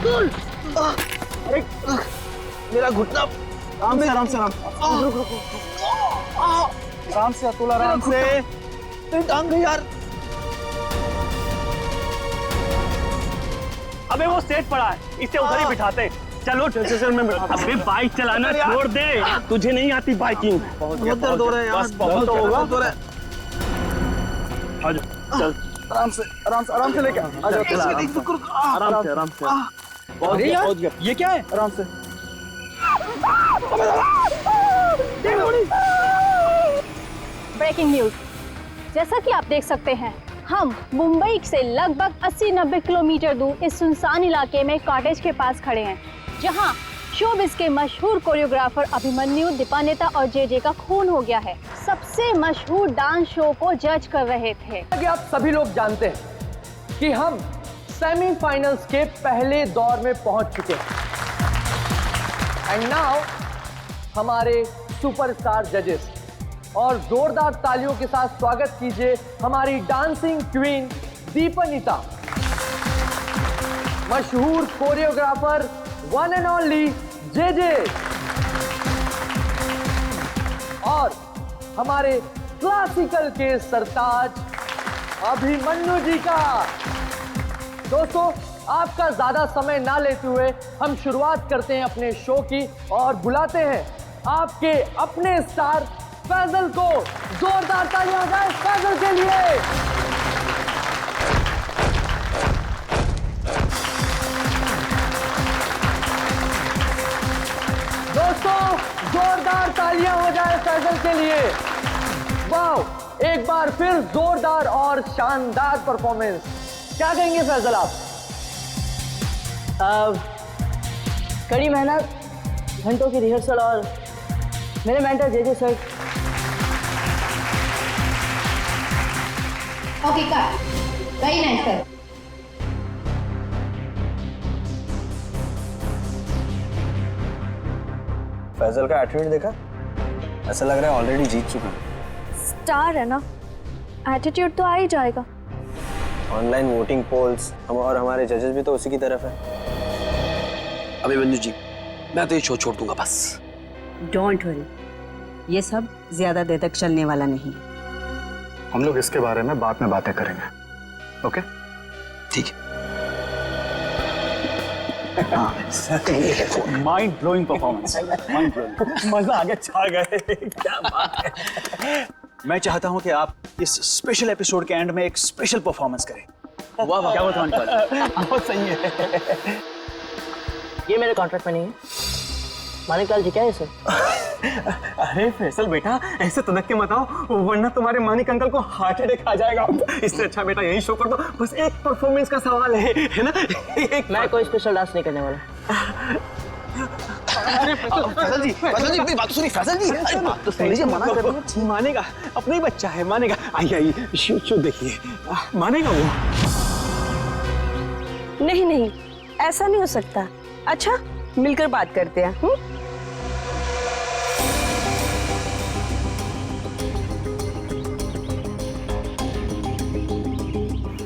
अरे मेरा घुटना। आराम से आराम से आराम से अतुल, आराम से। टांग गई यार। अबे वो सेट पड़ा है, इसे उधर ही बिठाते। चलो अबे बाइक चलाना छोड़ दे, तुझे नहीं आती बाइकिंग। बहुत दर्द हो रहा है यार, बहुत तो होगा। चल आराम से लेके आराम से। अरे यार ये क्या है? आराम से। ब्रेकिंग न्यूज, जैसा कि आप देख सकते हैं, हम मुंबई से लगभग 80-90 किलोमीटर दूर इस सुनसान इलाके में कॉटेज के पास खड़े हैं, जहां शोबिस के मशहूर कोरियोग्राफर अभिमन्यु, दीपानेता और जेजे का खून हो गया है। सबसे मशहूर डांस शो को जज कर रहे थे। आप सभी लोग जानते हैं कि हम सेमीफाइनल्स के पहले दौर में पहुंच चुके हैं। एंड नाउ हमारे सुपरस्टार जजेस, और जोरदार तालियों के साथ स्वागत कीजिए हमारी डांसिंग क्वीन दीपानिता, मशहूर choreographer one and only JJ, और हमारे क्लासिकल के सरताज अभिमन्यु जी का। दोस्तों, आपका ज्यादा समय ना लेते हुए हम शुरुआत करते हैं अपने शो की, और बुलाते हैं आपके अपने स्टार फैजल को। जोरदार तालियां हो जाए फैजल के लिए। दोस्तों, जोरदार तालियां हो जाए फैजल के लिए। वाह, एक बार फिर जोरदार और शानदार परफॉर्मेंस। क्या कहेंगे फैजल आप? कड़ी मेहनत, घंटों की रिहर्सल और मेरे mentor JJ sir. Okay cut, very nice sir. Faisal का एटीट्यूड देखा, ऐसा लग रहा है ऑलरेडी जीत चुका है। स्टार है ना, एटीट्यूड तो आ ही जाएगा। ऑनलाइन वोटिंग पोल्स हम और हमारे जजेस भी तो उसी की तरफ है। अभिमन्यु जी, मैं तो ये शो छोड़ दूंगा बस। डोंट वरी, ये सब ज्यादा देर तक चलने वाला नहीं। हम लोग इसके बारे में बाद में बातें करेंगे, ओके? ठीक है। Mind blowing performance, mind blowing. मजा आ गया, छा गए। क्या बात है। मैं चाहता हूं कि आप इस स्पेशल एपिसोड के एंड में एक स्पेशल परफॉर्मेंस करें। वाह वाह, क्या बताऊं। बहुत सही है। ये मेरे कॉन्ट्रैक्ट में नहीं है। मानिकलाल जी क्या है सर? अरे फैसल बेटा, ऐसे तनक के मत आओ, वरना तुम्हारे मानिक अंकल को हार्ट अटैक आ जाएगा। इससे अच्छा बेटा यही शो कर दो। बस एक परफॉर्मेंस का सवाल है ना? मैं कोई स्पेशल डांस नहीं करने वाला। फैजल जी मेरी बात तो सुनिए। फैजल जी, अरे बात तो सुन लीजिए, मना कर रहे हैं। मानेगा, अपना ही बच्चा है, मानेगा। आइए शो देखिए, मानेगा वो। नहीं नहीं, ऐसा नहीं हो सकता। अच्छा, मिलकर बात करते हैं।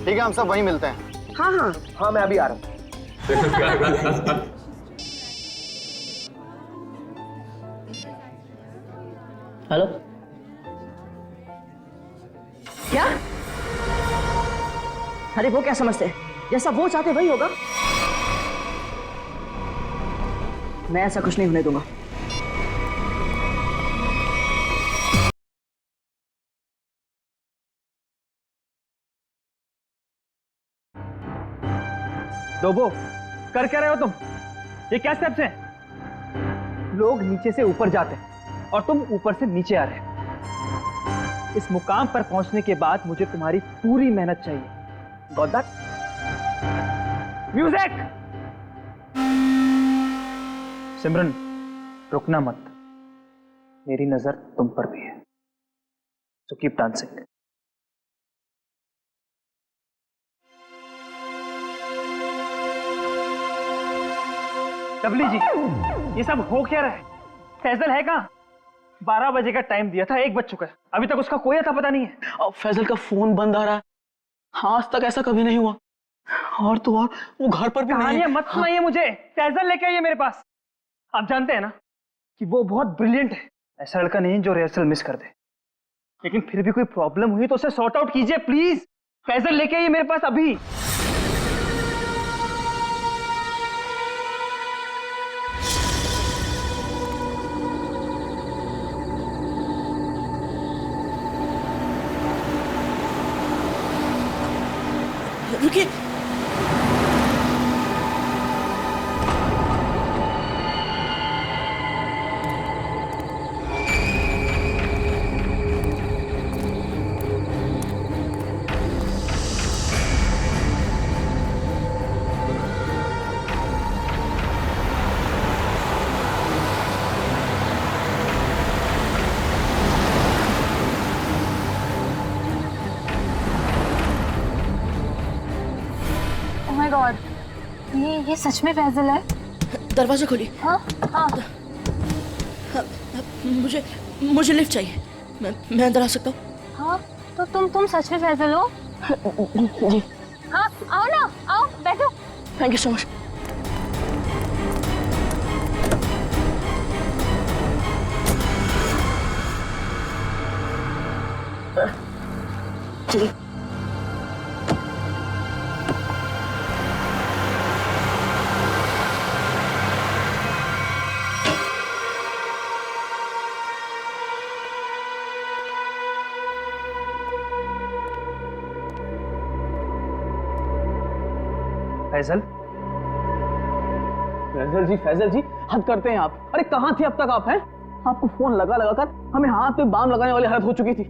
ठीक है, हम सब वहीं मिलते हैं। हाँ हाँ हाँ, मैं अभी आ रहा हूँ। हेलो, क्या? अरे वो क्या समझते हैं, जैसा वो चाहते वही होगा। मैं ऐसा कुछ नहीं होने दूंगा। डोबो, कर क्या रहे हो तुम? ये क्या स्टेप्स हैं? लोग नीचे से ऊपर जाते हैं और तुम ऊपर से नीचे आ रहे हो। इस मुकाम पर पहुंचने के बाद मुझे तुम्हारी पूरी मेहनत चाहिए। Got that? म्यूजिक! सिमरन, रुकना मत। मेरी नजर तुम पर भी है, सो कीप डांसिंग। डबली जी, ये सब हो क्या रहा है? फैजल है कहाँ? 12 बजे का टाइम दिया था, 1 बज चुका है, अभी तक उसका कोई अता पता नहीं है। फैजल का फोन बंद आ रहा है। हाँ, आज तक ऐसा कभी नहीं हुआ। और तो और वो घर पर भी नहीं कहानियां मत सुनाइए मुझे, फैजल लेके आइए मेरे पास। आप जानते हैं ना कि वो बहुत ब्रिलियंट है, ऐसा लड़का नहीं जो रिहर्सल मिस कर दे। लेकिन फिर भी कोई प्रॉब्लम हुई तो उसे सॉर्ट आउट कीजिए प्लीज। फैजल लेके आइए मेरे पास अभी। रुकिए, ओह माय गॉड, ये सच में फैजल है? दरवाजा खोलिए। हाँ हाँ। मुझे लिफ्ट चाहिए। मैं अंदर आ सकता हूँ? हाँ तो तुम सच में फैजल हो? जी। हाँ आओ ना, आओ बैठो। Thank you so much. चलिए। फैजल, फैजल जी हद करते हैं आप। अरे कहाँ थे अब तक आप? हैं आपको फोन लगा लगा कर हमें हाथ पे बाम लगाने वाली हालत हो चुकी थी,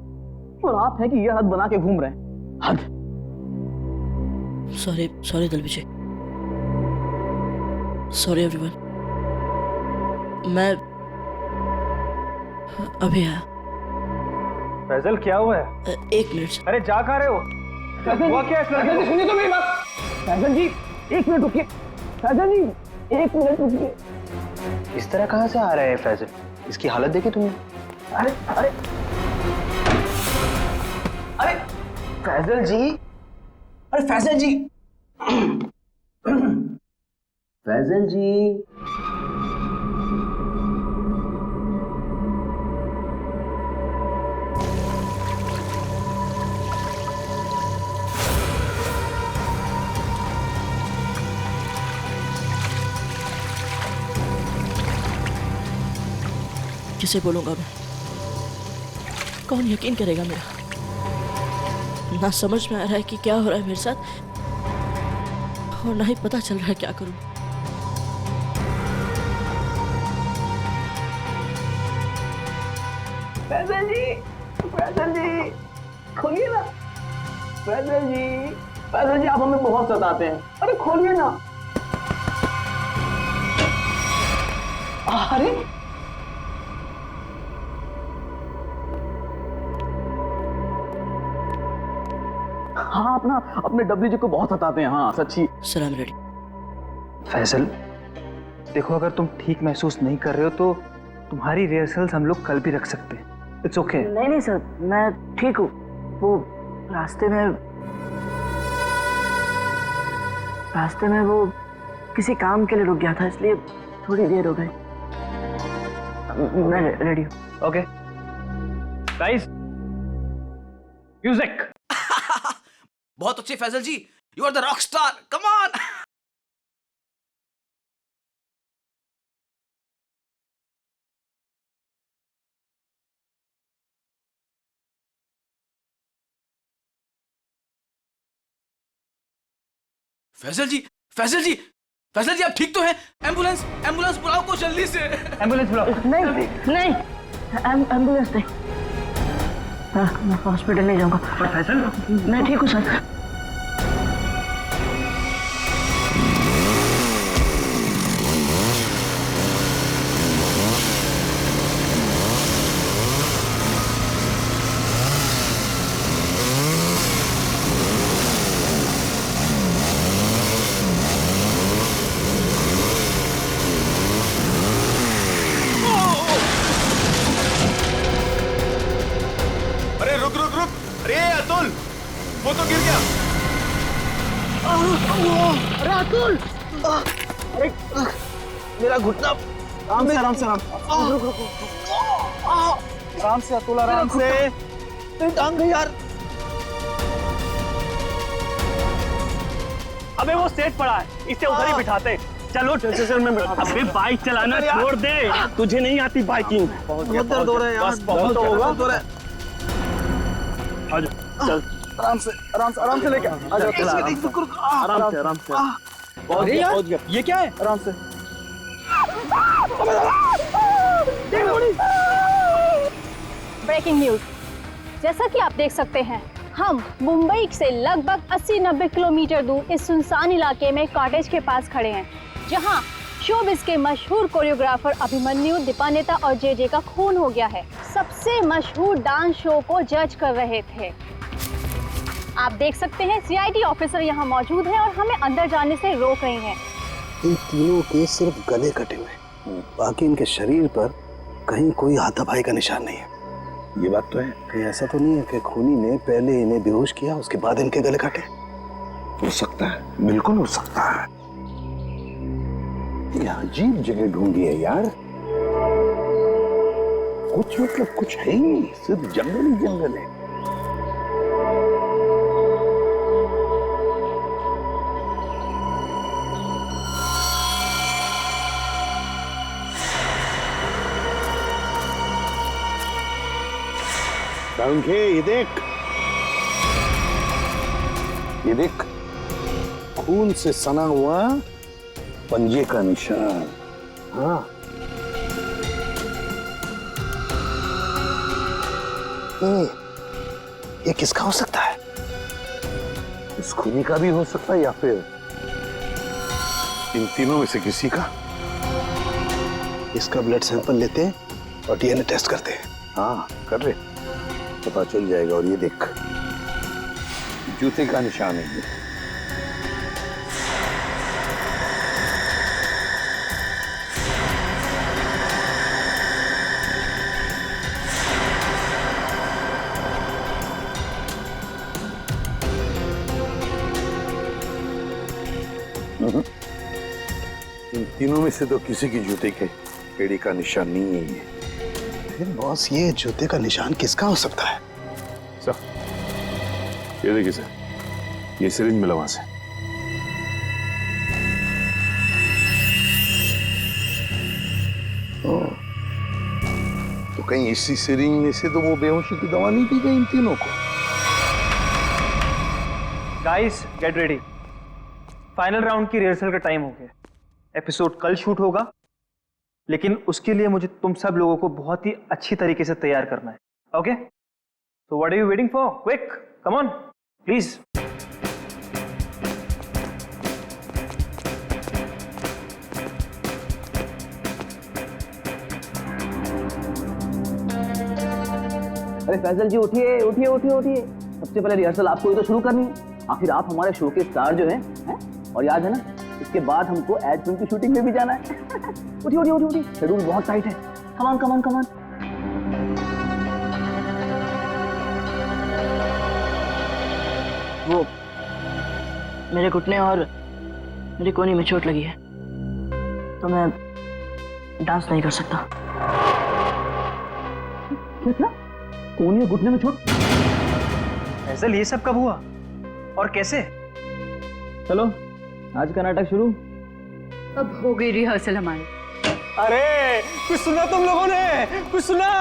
और आप हैं कि ये हालत बना के घूम रहे हैं। हद। सॉरी दिल विजय, सॉरी एवरीवन। मैं अभी आया। फैजल क्या हुआ है? 1 मिनट। अरे जा कहाँ रहे हो? हुआ क्या इस लड़के को? सुनिए तो मेरी बात। फैजल जी 1 मिनट रुकिए। फैजल जी 1 मिनट रुकिए। इस तरह कहाँ से आ रहा है फैजल? इसकी हालत देखी तुमने? अरे अरे अरे फैजल जी, अरे फैजल जी फैजल जी। किसे बोलूंगा मैं? कौन यकीन करेगा मेरा? ना समझ में आ रहा है कि क्या हो रहा है मेरे साथ, और ना ही पता चल रहा है क्या करूं। फैजल जी खोलिए ना। फैजल जी आप हमें बहुत सताते हैं। अरे खोलिए ना। अरे हाँ, अपने डब्ल्यू जी को बहुत सताते हैं। हाँ सच्ची। सलाम रेडी। फैजल देखो, अगर तुम ठीक महसूस नहीं कर रहे हो तो तुम्हारी रिहर्सल्स हम लोग कल भी रख सकते हैं। It's okay. नहीं सर, मैं ठीक हूँ। वो रास्ते में वो किसी काम के लिए रुक गया था, इसलिए थोड़ी देर हो गई। मैं रेडी हूँ। Okay guys, music. बहुत अच्छे Faizal ji, you are the rock star, come on. Faizal ji आप ठीक तो हैं? एम्बुलेंस बुलाओ को जल्दी से। एम्बुलेंस बुलाओ। नहीं, एम्बुलेंस नहीं। मैं हॉस्पिटल नहीं जाऊंगा। फैजल मैं ठीक हूँ सर। अरे रुक, अरे अतुल, वो तो गिर गया। अतुल। अरे मेरा घुटना। आराम से आराम से आराम आराम से अतुल, आराम से। मेरी टांग गई यार। अबे वो सेट पड़ा है, इसे उधर ही बिठाते। चलो चल मैं बैठा। अबे बाइक चलाना छोड़ दे, तुझे नहीं आती बाइकिंग। बहुत दर्द हो रहा है यार, बस बहुत होगा। चल आराम से लेके आ जाओ। आराम से आराम से। अरे यार ये क्या है? आराम से। ब्रेकिंग न्यूज, जैसा कि आप देख सकते हैं, हम मुंबई से लगभग 80-90 किलोमीटर दूर इस सुनसान इलाके में कॉटेज के पास खड़े हैं, जहां शोबिस के मशहूर कोरियोग्राफर अभिमन्यु, दीपा नेता और जे का खून हो गया है। सबसे मशहूर डांस शो को जज कर रहे थे। आप देख सकते हैं सीआईडी ऑफिसर यहाँ मौजूद हैं और हमें अंदर जाने से रोक रहे हैं। इन तीनों के सिर्फ गले कटे हुए, बाकी इनके शरीर पर कहीं कोई हाथापाई का निशान नहीं है। ये बात तो है। कहीं ऐसा तो नहीं है कि खूनी ने पहले इन्हें बेहोश किया, उसके बाद इनके गले काटे? हो सकता है, बिल्कुल हो सकता है। ये अजीब जगह ढूंढी है यार। कुछ मतलब कुछ है ही नहीं, सिर्फ जंगल ही जंगल है। ये देख, खून से सना हुआ पंजे का निशान। हाँ, ये किसका हो सकता है? इस खूनी का भी हो सकता है या फिर इन तीनों में से किसी का। इसका ब्लड सैंपल लेते हैं और डीएनए टेस्ट करते हैं। हाँ कर रहे, पता चल जाएगा। और ये देख, जूते का निशान है ये। इन तीनों में से तो किसी की जूते के एड़ी का निशान नहीं है ये। फिर बॉस, ये जूते का निशान किसका हो सकता है? ये देखिए सर, ये सिरिंज मिला वहां से। तो कहीं इसी सिरिंज में से तो वो बेहोशी की दवा नहीं दी गई इन तीनों को? Guys get ready, final round की रिहर्सल का टाइम हो गया। एपिसोड कल शूट होगा, लेकिन उसके लिए मुझे तुम सब लोगों को बहुत ही अच्छी तरीके से तैयार करना है। Okay, so what are you waiting for? Quick, come on, please. अरे फैजल जी उठिए उठिए उठिए उठिए, सबसे पहले रिहर्सल आपको ही तो शुरू करनी है। आखिर आप हमारे शो के स्टार जो हैं, और याद है ना, इसके बाद हमको एड फिल्म की शूटिंग में भी जाना है। उठिए उठिए उठिए, शेड्यूल बहुत टाइट है। Come on come on come on. वो मेरे घुटने और मेरी कोहनी में चोट लगी है, तो मैं डांस नहीं कर सकता। क्या? कोहनी और घुटने में चोट? फैजल, ये सब कब हुआ और कैसे? चलो आज का नाटक शुरू। अब हो गई रिहर्सल हमारी। अरे कुछ सुना तुम लोगों ने? कुछ सुना?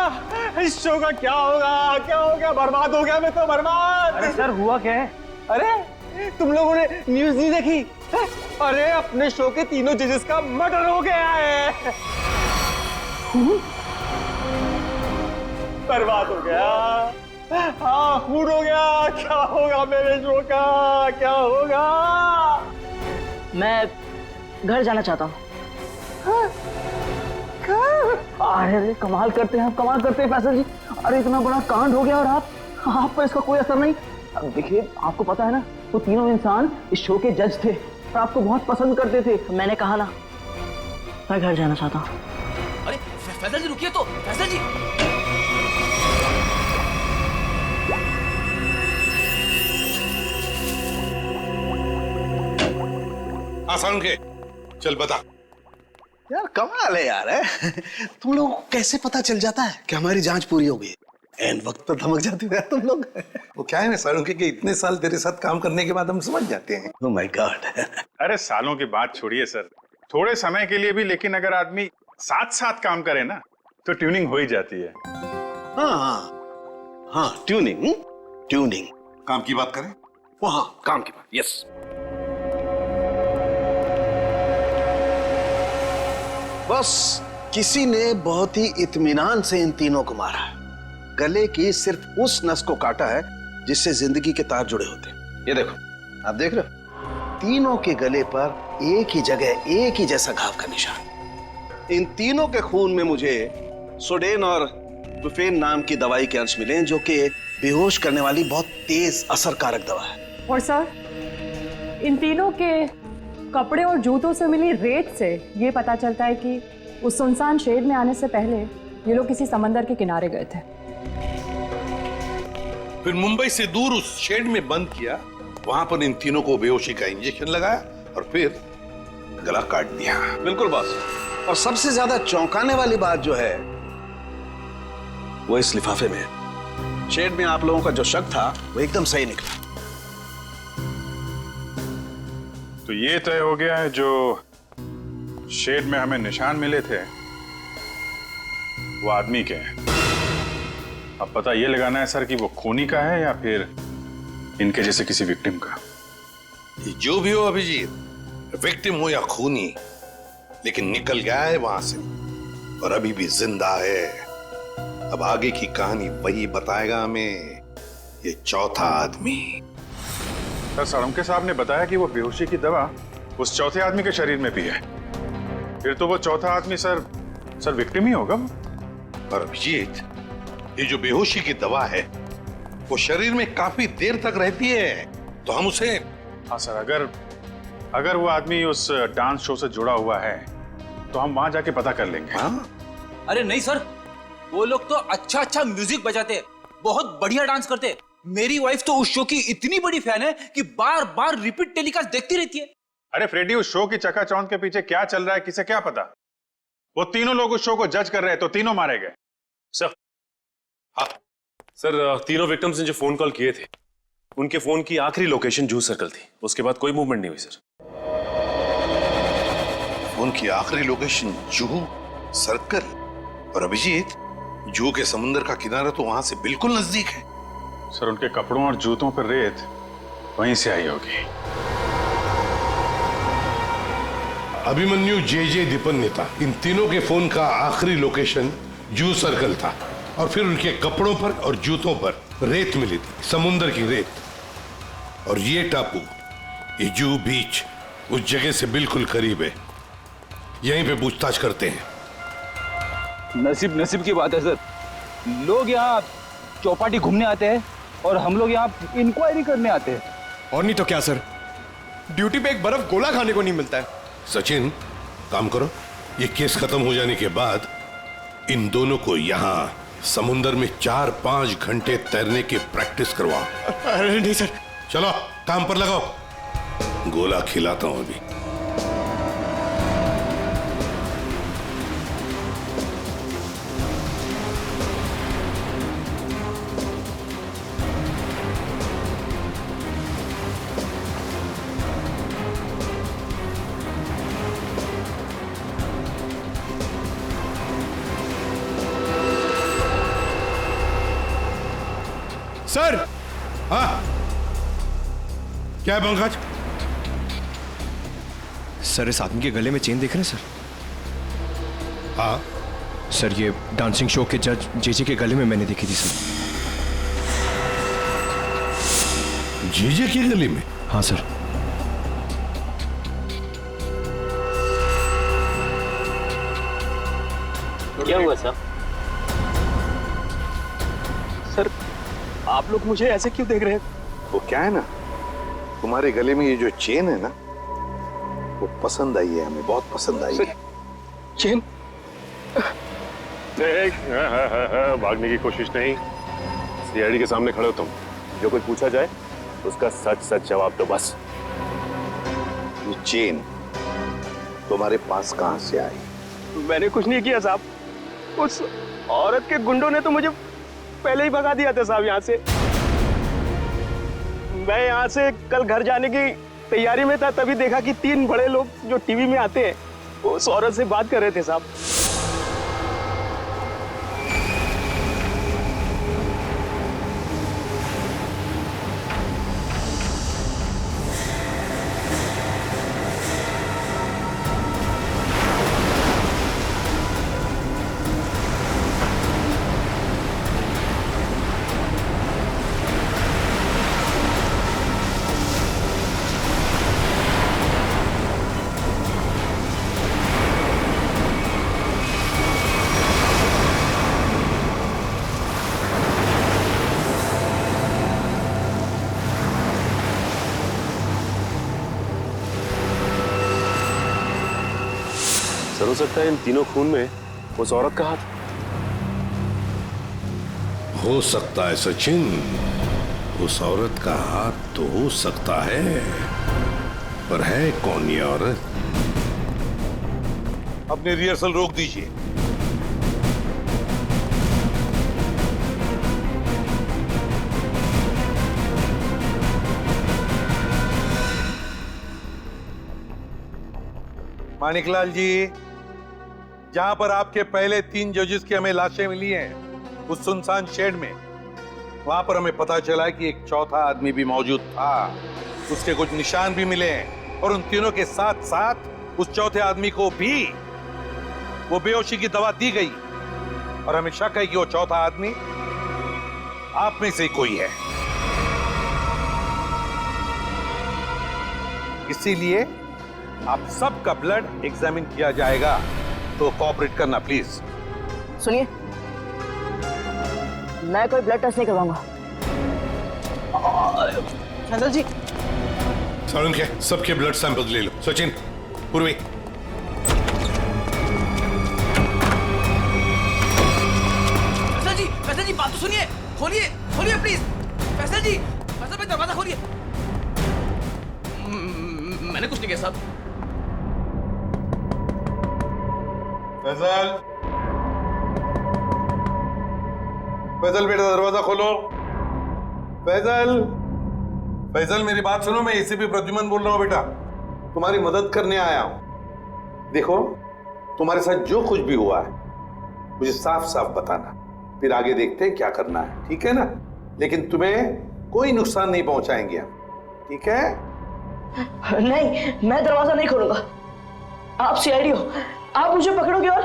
इस शो का क्या होगा? क्या हो गया? बर्बाद हो गया मैं तो, बर्बाद। अरे सर, हुआ क्या है? अरे तुम लोगों ने न्यूज़ नहीं देखी? अरे अपने शो के तीनों जजेस का मर्डर हो गया है। बर्बाद हो गया। हाँ, खून हो गया। क्या होगा मेरे शो का? क्या होगा? मैं घर जाना चाहता हूँ। अरे कमाल करते हैं, कमाल करते हैं फैसल जी। अरे इतना बड़ा कांड हो गया और आप पर इसका कोई असर नहीं। अब देखिए, आपको पता है ना, वो तीनों इंसान इस शो के जज थे और आपको बहुत पसंद करते थे। मैंने कहा ना, मैं घर जाना चाहता हूँ। अरे फैजल जी रुकिए तो, फैजल जी। आसान के चल बता। यार कमाल है यार, है? तुम लोग को कैसे पता चल जाता है कि हमारी जांच पूरी हो गई? एंड वक्त पर धमक जाते हो यार तुम लोग। वो क्या है ना सालों के कि इतने साल तेरे साथ काम करने के बाद हम समझ जाते हैं। Oh my God. अरे सालों की बात छोड़िए सर, थोड़े समय के लिए भी, लेकिन अगर आदमी साथ साथ काम करे ना तो ट्यूनिंग हो ही जाती है। हाँ ट्यूनिंग। ट्यूनिंग काम की बात करें? वो हाँ काम की बात, यस। बस किसी ने बहुत ही इत्मीनान से इन तीनों को मारा है। गले की सिर्फ उस नस को काटा है जिससे जिंदगी के तार जुड़े होते हैं। ये देखो, आप देख रहे हो, तीनों के गले पर एक ही जगह एक ही जैसा घाव का निशान। इन तीनों के खून में मुझे सोडेन और ब्रुफेन नाम की दवाई के अंश मिले, जो कि बेहोश करने वाली बहुत तेज असरकारक दवा है। और सर, इन तीनों के कपड़े और जूतों से मिली रेत से ये पता चलता है कि उस सुनसान शेड में आने से पहले ये लोग किसी समंदर के किनारे गए थे। फिर मुंबई से दूर उस शेड में बंद किया, वहां पर इन तीनों को बेहोशी का इंजेक्शन लगाया और फिर गला काट दिया। बिल्कुल बॉस। और सबसे ज्यादा चौंकाने वाली बात जो है वो इस लिफाफे में है। शेड में आप लोगों का जो शक था वो एकदम सही निकला। तो ये तय हो गया है, जो शेड में हमें निशान मिले थे वो आदमी के हैं। अब पता ये लगाना है सर कि वो खूनी का है या फिर इनके जैसे किसी विक्टिम का। जो भी हो अभिजीत, विक्टिम हो या खूनी, लेकिन निकल गया है वहां से और अभी भी जिंदा है। अब आगे की कहानी वही बताएगा हमें, ये चौथा आदमी। सर साळुंखे साहब ने बताया कि वो बेहोशी की दवा उस चौथे आदमी के शरीर में भी है। फिर तो वो चौथा आदमी सर विक्टिम ही होगा। और अभिजीत, ये जो बेहोशी की दवा है वो शरीर में काफी देर तक रहती है, तो हम उसे। हाँ सर, अगर वो आदमी उस डांस शो से जुड़ा हुआ है तो हम वहां जाके पता कर लेंगे। हाँ? अरे नहीं सर, वो लोग तो अच्छा म्यूजिक बजाते, बहुत बढ़िया डांस करते। मेरी वाइफ तो उस शो की इतनी बड़ी फैन है कि बार बार रिपीट टेलीकास्ट देखती रहती है। अरे फ्रेडी, उस शो की चकाचौंध के पीछे क्या चल रहा है किसे क्या पता। वो तीनों लोग उस शो को जज कर रहे हैं तो तीनों मारे गए। सर, हाँ सर, तीनों विक्टिम्स ने जो फोन कॉल किए थे उनके फोन की आखिरी लोकेशन जूहू सर्कल थी। उसके बाद कोई मूवमेंट नहीं हुई सर। फोन की आखिरी लोकेशन जूहू सर्कल? और अभिजीत, जूहू के समुद्र का किनारा तो वहां से बिल्कुल नजदीक है। सर उनके कपड़ों और जूतों पर रेत वहीं से आई होगी। अभिमन्यु जे दीपन नेता, इन तीनों के फोन का आखिरी लोकेशन जूहू सर्कल था और फिर उनके कपड़ों पर और जूतों पर रेत मिली थी, समुद्र की रेत। और ये टापू, ये जूहू बीच उस जगह से बिल्कुल करीब है। यहीं पे पूछताछ करते हैं। नसीब की बात है सर। लोग यहाँ चौपाटी घूमने आते हैं और हम लोग यहाँ इंक्वायरी करने आते हैं। और नहीं तो क्या सर, ड्यूटी पे एक बर्फ गोला खाने को नहीं मिलता है। सचिन, काम करो, ये केस खत्म हो जाने के बाद इन दोनों को यहाँ समुंदर में 4-5 घंटे तैरने की प्रैक्टिस करवाओ। अरे नहीं सर। चलो काम पर लगाओ, गोला खिलाता हूं अभी। सर। हाँ, क्या है पंकज? सर, इस आदमी के गले में चेन देख रहे हैं सर? हाँ सर, ये डांसिंग शो के जज जेजे के गले में मैंने देखी थी सर। जेजे के गले में? हाँ सर। क्या हुआ सर? सर, आप लोग मुझे ऐसे क्यों देख रहे हैं? वो क्या है ना, तुम्हारे गले में ये जो चेन है ना, वो पसंद आई है हमें, बहुत पसंद आई है। चेन? भागने की कोशिश नहीं, सीआईडी के सामने खड़े हो तुम। जो कुछ पूछा जाए उसका सच सच जवाब दो बस। ये चेन तुम्हारे पास कहां से आई? मैंने कुछ नहीं किया साहब, उस औरत के गुंडों ने तो मुझे पहले ही भगा दिया था साहब यहाँ से। मैं यहाँ से कल घर जाने की तैयारी में था, तभी देखा कि 3 बड़े लोग जो टीवी में आते हैं वो उस औरत से बात कर रहे थे साहब। सर, हो सकता है इन तीनों खून में उस औरत का हाथ। हो सकता है सचिन, उस औरत का हाथ तो हो सकता है, पर है कौन ये औरत? अपने रिहर्सल रोक दीजिए। मानिकलाल जी, जहां पर आपके पहले 3 जजेस की हमें लाशें मिली हैं, उस सुनसान शेड में, वहां पर हमें पता चला कि एक चौथा आदमी भी मौजूद था। उसके कुछ निशान भी मिले हैं और उन तीनों के साथ साथ उस चौथे आदमी को भी वो बेहोशी की दवा दी गई और हमें शक है कि वो चौथा आदमी आप में से ही कोई है। इसीलिए आप सबका ब्लड एग्जामिन किया जाएगा, तो कोऑपरेट करना प्लीज। सुनिए, मैं कोई ब्लड टेस्ट नहीं करवाऊंगा। फैजल जी, सारुण के सबके ब्लड सैंपल ले लो। सचिन, पूर्वी। फैसल जी बात तो सुनिए, खोलिए खोलिए प्लीज। फैसल जी, फैसल भाई दरवाजा खोलिए। मैंने कुछ नहीं किया साहब। फैजल, फैजल बेटा दरवाजा खोलो। फैजल, फैजल मेरी बात सुनो, मैं एसीपी प्रद्युमन बोल रहा हूं बेटा, तुम्हारी मदद करने आया हूं। देखो, तुम्हारे साथ जो कुछ भी हुआ है मुझे साफ साफ बताना, फिर आगे देखते हैं क्या करना है, ठीक है ना? लेकिन तुम्हें कोई नुकसान नहीं पहुंचाएंगे हम, ठीक है? नहीं, मैं दरवाजा नहीं खोलूंगा। आप सीआईडी हो, आप मुझे पकड़ोगे और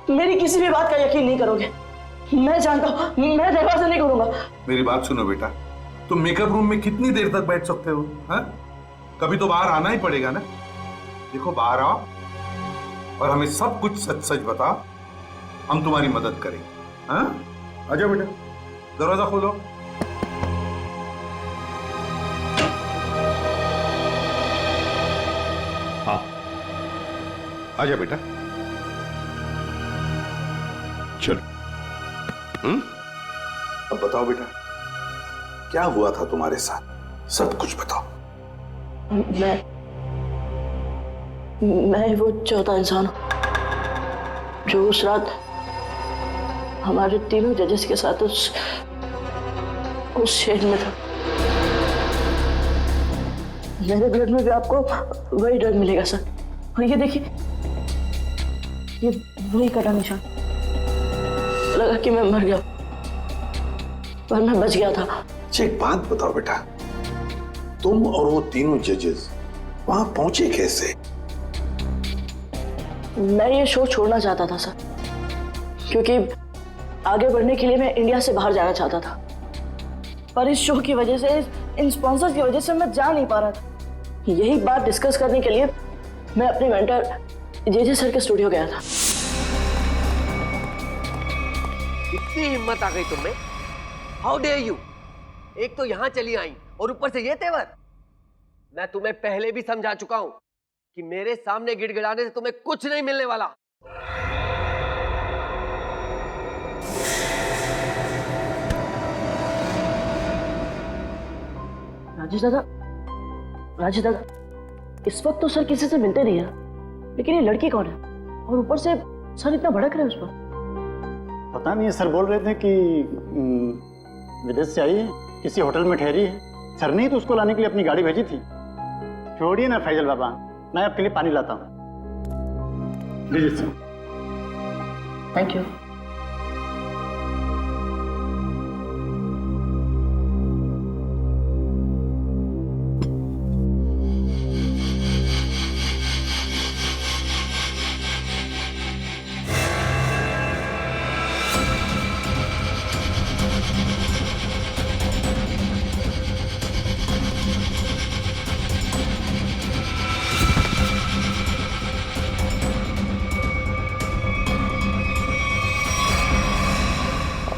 मेरी किसी भी बात का यकीन नहीं करोगे। मैं जानता हूं, मैं दरवाजा नहीं खोलूंगा। मेरी बात सुनो बेटा, तुम मेकअप रूम में कितनी देर तक बैठ सकते हो? हाँ? कभी तो बाहर आना ही पड़ेगा ना। देखो, बाहर आओ और हमें सब कुछ सच सच बताओ, हम तुम्हारी मदद करेंगे। हाँ? आ जाओ बेटा, दरवाजा खोलो। हाँ, आ जा बेटा, चलो। अब बताओ बेटा, क्या हुआ था तुम्हारे साथ? सब कुछ बताओ। मैं वो चौथा इंसान हूं जो उस रात हमारे तीनों जजेस के साथ उस शेड में था। मेरे ब्लड में भी आपको वही डर मिलेगा सर। और ये देखिए, ये वही कटा निशान। लगा कि मैं मर गया, पर मैं बच गया था। अच्छा, एक बात बताओ बेटा, तुम और वो तीनों जजेस वहां पहुंचे कैसे? मैं ये शो छोड़ना चाहता था सर, क्योंकि आगे बढ़ने के लिए मैं इंडिया से बाहर जाना चाहता था, पर इस शो की वजह से, इन स्पॉन्सर्स की वजह से मैं जा नहीं पा रहा था। यही बात डिस्कस करने के लिए मैं अपने मेंटर जेजे सर के स्टूडियो गया था। इतनी हिम्मत आ गई तुम्हें? How dare you! एक तो यहां चली आई और ऊपर से ये तेवर। मैं तुम्हें पहले भी समझा चुका हूं कि मेरे सामने गिड़गिड़ाने से तुम्हें कुछ नहीं मिलने वाला। राजेश दादा, इस वक्त तो सर किसी से मिलते नहीं है। लेकिन ये लड़की कौन है? और ऊपर से सर इतना भड़क रहा है उस पर। पता नहीं, सर बोल रहे थे कि विदेश से आई है, किसी होटल में ठहरी है। सर ने तो उसको लाने के लिए अपनी गाड़ी भेजी थी। छोड़िए ना फैजल बाबा, मैं आपके लिए पानी लाता हूँ। लीजिए सर। Thank you.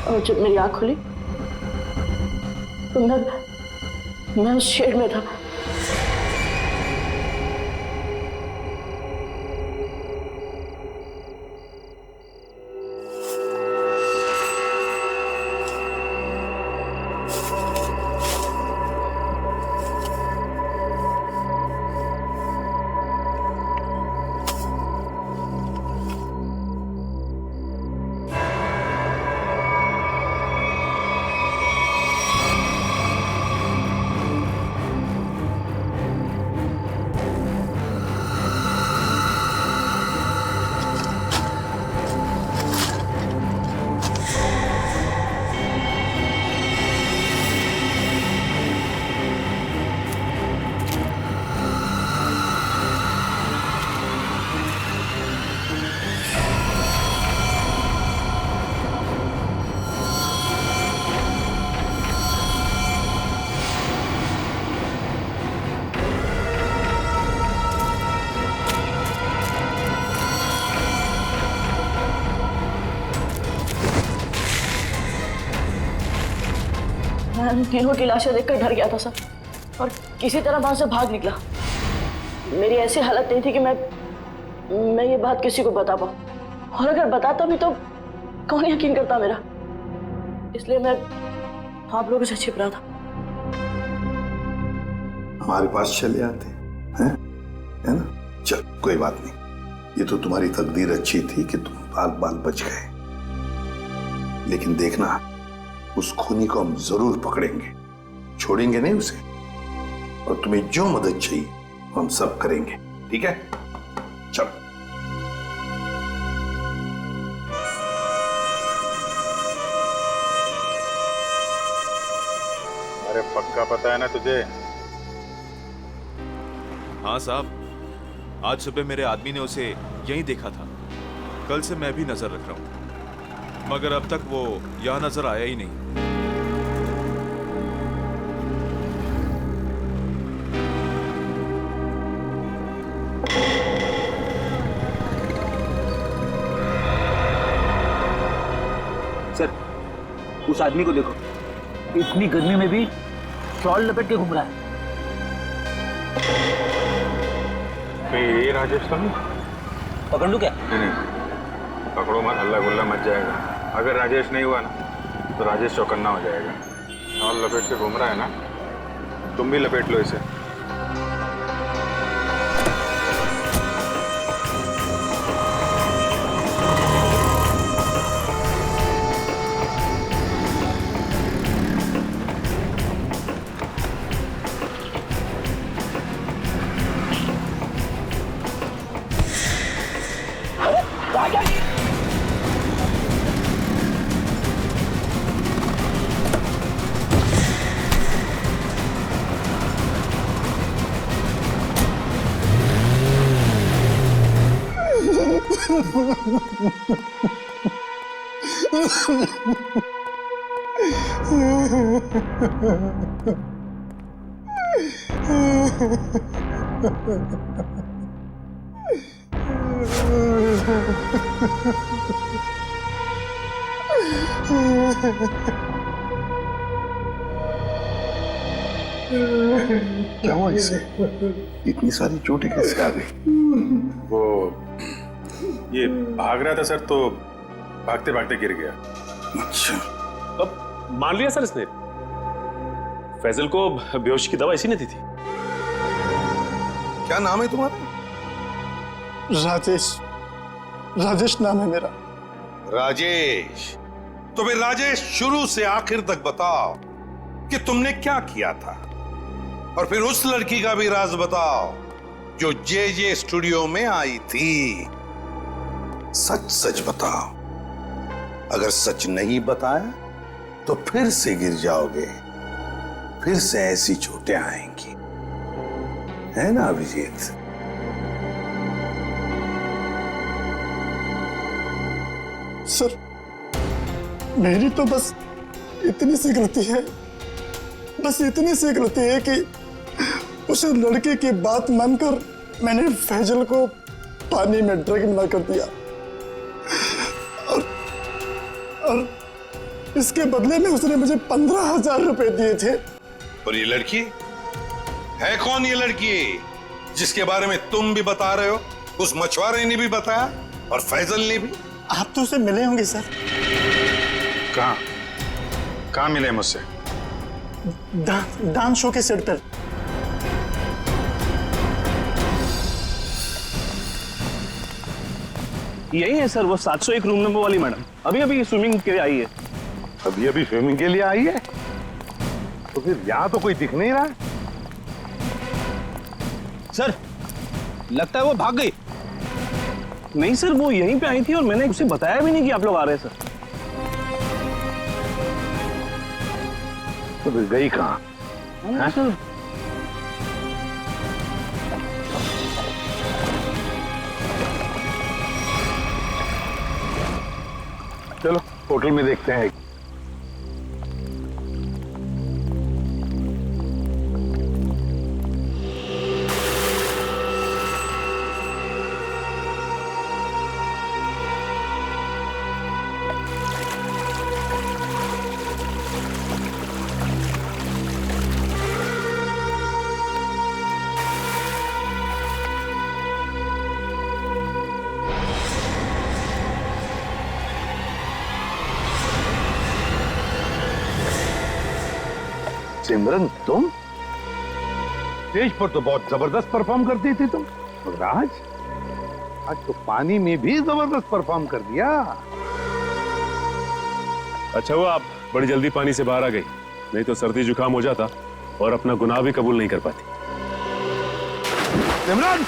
और जब मेरी आंख खुली तो मैं उस शेड में था। मैं उन तीनों की लाशें देखकर डर गया था सर, और किसी तरह वहां से भाग निकला। मेरी ऐसी हालत नहीं थी कि मैं ये बात किसी को बता पाऊं, और अगर बताता भी तो कौन यकीन करता मेरा। इसलिए मैं आप लोगों से छिप रहा था। हमारे पास चले आते हैं, है ना? चल कोई बात नहीं, ये तो तुम्हारी तकदीर अच्छी थी कि तुम बाल बाल बच गए। लेकिन देखना, उस खूनी को हम जरूर पकड़ेंगे, छोड़ेंगे नहीं उसे। और तुम्हें जो मदद चाहिए हम सब करेंगे, ठीक है? चलो। अरे पक्का पता है ना तुझे? हाँ साहब, आज सुबह मेरे आदमी ने उसे यहीं देखा था। कल से मैं भी नजर रख रहा हूं, मगर अब तक वो यहां नजर आया ही नहीं। सर, उस आदमी को देखो, इतनी गर्मी में भी शॉल लपेट के घूम रहा है। ये राजेश तो नहीं? पकड़ लूं क्या? नहीं, पकड़ो मत, हल्ला गुल्ला मच जाएगा। अगर राजेश नहीं हुआ ना तो राजेश चौकन्ना हो जाएगा। शॉल लपेट के घूम रहा है ना, तुम भी लपेट लो इसे। क्या हुआ इसे? इतनी सारी चोटें कैसे आ गई? वो ये भाग रहा था सर, तो भागते भागते गिर गया। अच्छा, अब मान लिया सर इसने। फैजल को बेहोशी की दवा इसी ने दी थी। क्या नाम है तुम्हारा? राजेश नाम है मेरा। राजेश? तो फिर राजेश शुरू से आखिर तक बताओ कि तुमने क्या किया था, और फिर उस लड़की का भी राज बताओ जो जे स्टूडियो में आई थी। सच सच बताओ। अगर सच नहीं बताया तो फिर से गिर जाओगे, फिर से ऐसी चोटें आएंगी, है ना अभिजीत? सर, मेरी तो बस इतनी सी गलती है, बस इतनी सी गलती है कि उस लड़के की बात मानकर मैंने फैजल को पानी में ड्रग मिला कर दिया, और इसके बदले में उसने मुझे 15,000 रुपए दिए थे। और ये लड़की है कौन? ये लड़की जिसके बारे में तुम भी बता रहे हो, उस मछुआरे ने भी बताया और फैजल ने भी। आप तो उसे मिले होंगे सर। कहाँ मिले मुझसे? डांस शो के सेट पर। यही है सर, वो 701 रूम नंबर वाली मैडम, अभी अभी स्विमिंग के लिए आई है। अभी अभी स्विमिंग के लिए आई है? तो फिर यहां तो कोई दिख नहीं रहा। सर, लगता है वो भाग गई। नहीं सर, वो यहीं पे आई थी और मैंने उसे बताया भी नहीं कि आप लोग आ रहे हैं सर। तो फिर गई कहाँ? सर, चलो होटल में देखते हैं। सिमरन, तुम स्टेज पर तो बहुत जबरदस्त परफॉर्म करती थी तुम, मगर आज तो पानी में भी जबरदस्त परफॉर्म कर दिया। अच्छा हुआ आप बड़ी जल्दी पानी से बाहर आ गई, नहीं तो सर्दी जुकाम हो जाता और अपना गुनाह भी कबूल नहीं कर पाती। सिमरन,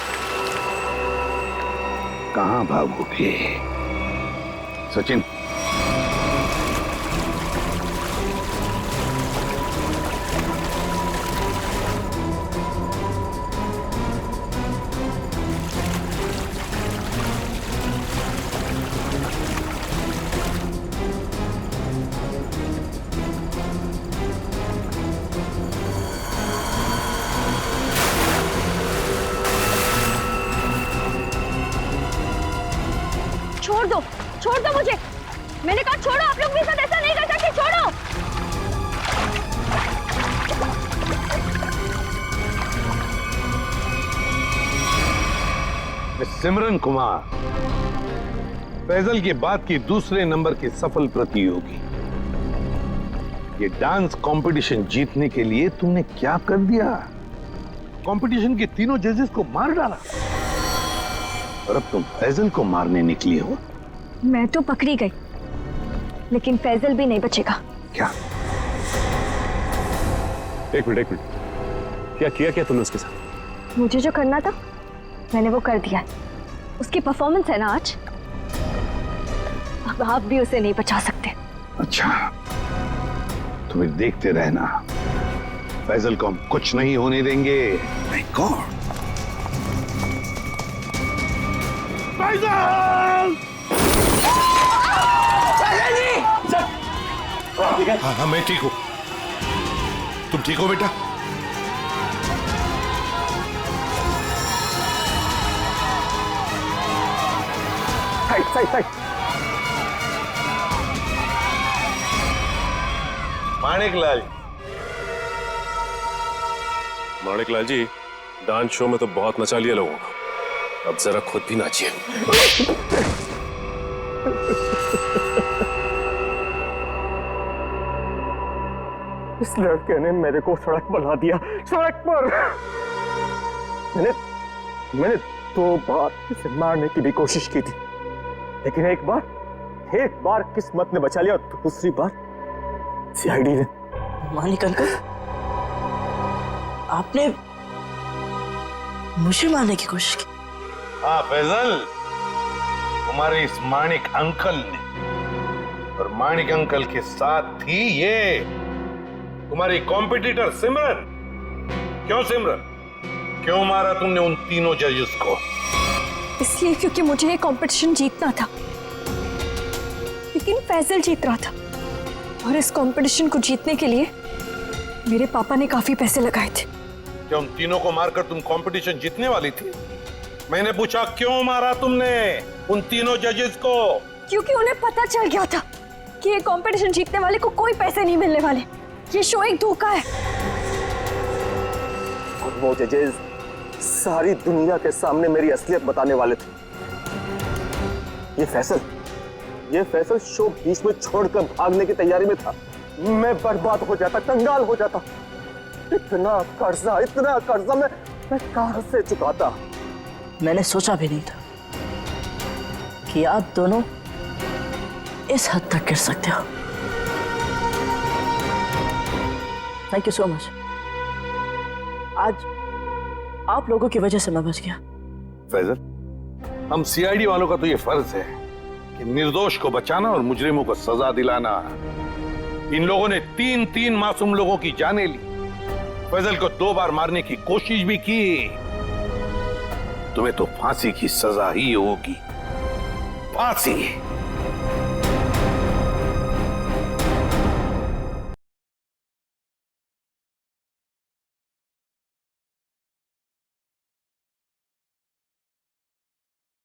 कहां भागोगे? सचिन, छोड़ दो मुझे। मैंने कहा छोड़ो, आप लोग मेरे साथ ऐसा नहीं कर सकते, छोड़ो। सिमरन कुमार, फैजल की बात की दूसरे नंबर की सफल प्रतियोगी। ये डांस कंपटीशन जीतने के लिए तुमने क्या कर दिया? कंपटीशन के तीनों जजेस को मार डाला, और अब तुम फैजल को मारने निकली हो। मैं तो पकड़ी गई, लेकिन फैजल भी नहीं बचेगा। क्या? एक मिनट, क्या किया तुमने उसके साथ? मुझे जो करना था मैंने वो कर दिया। उसकी परफॉर्मेंस है ना आज, अब आप भी उसे नहीं बचा सकते। अच्छा, तो फिर देखते रहना, फैजल को हम कुछ नहीं होने देंगे। My god, Faisal! हाँ, मैं ठीक हूं। तुम ठीक हो बेटा? Side. Maniklal ji, dance show में तो बहुत नचा लिया लोगों को, अब जरा खुद भी नाचिए। इस लड़के ने मेरे को सड़क पर ला दिया, सड़क पर। मैंने 2 बार इसे मारने की भी कोशिश की थी, लेकिन एक बार किस्मत ने बचा लिया और दूसरी बार सीआईडी ने। मानिक अंकल, आपने मुझे मारने की कोशिश की? हाँ फैजल, तुम्हारे इस मानिक अंकल ने, और मानिक अंकल के साथ थी ये तुम्हारी कॉम्पिटिटर सिमरन। क्यों सिमरन, क्यों मारा तुमने उन तीनों जजेस को? इसलिए क्योंकि मुझे ये कंपटीशन जीतना था, लेकिन फैजल जीत रहा था, और इस कंपटीशन को जीतने के लिए मेरे पापा ने काफी पैसे लगाए थे। क्या उन तीनों को मारकर तुम कंपटीशन जीतने वाली थी? मैंने पूछा क्यों मारा तुमने उन तीनों जजेस को? क्योंकि उन्हें पता चल गया था कि ये कंपटीशन जीतने वाले को कोई पैसे नहीं मिलने वाले, ये शो एक धोखा है। और वो जजेस सारी दुनिया के सामने मेरी असलियत बताने वाले थे। ये फैसल शो बीच में छोड़कर भागने की तैयारी में था। मैं बर्बाद हो जाता, कंगाल हो जाता। इतना कर्जा मैं कहां से चुकाता? मैंने सोचा भी नहीं था कि आप दोनों इस हद तक गिर सकते हो। Thank you so much. आज आप लोगों की वजह से मैं बच गया। फैजल, हम सीआईडी वालों का तो ये फर्ज है कि निर्दोष को बचाना और मुजरिमों को सजा दिलाना। इन लोगों ने 3 मासूम लोगों की जानें ली, फैजल को 2 बार मारने की कोशिश भी की। तुम्हें तो फांसी की सजा ही होगी, फांसी।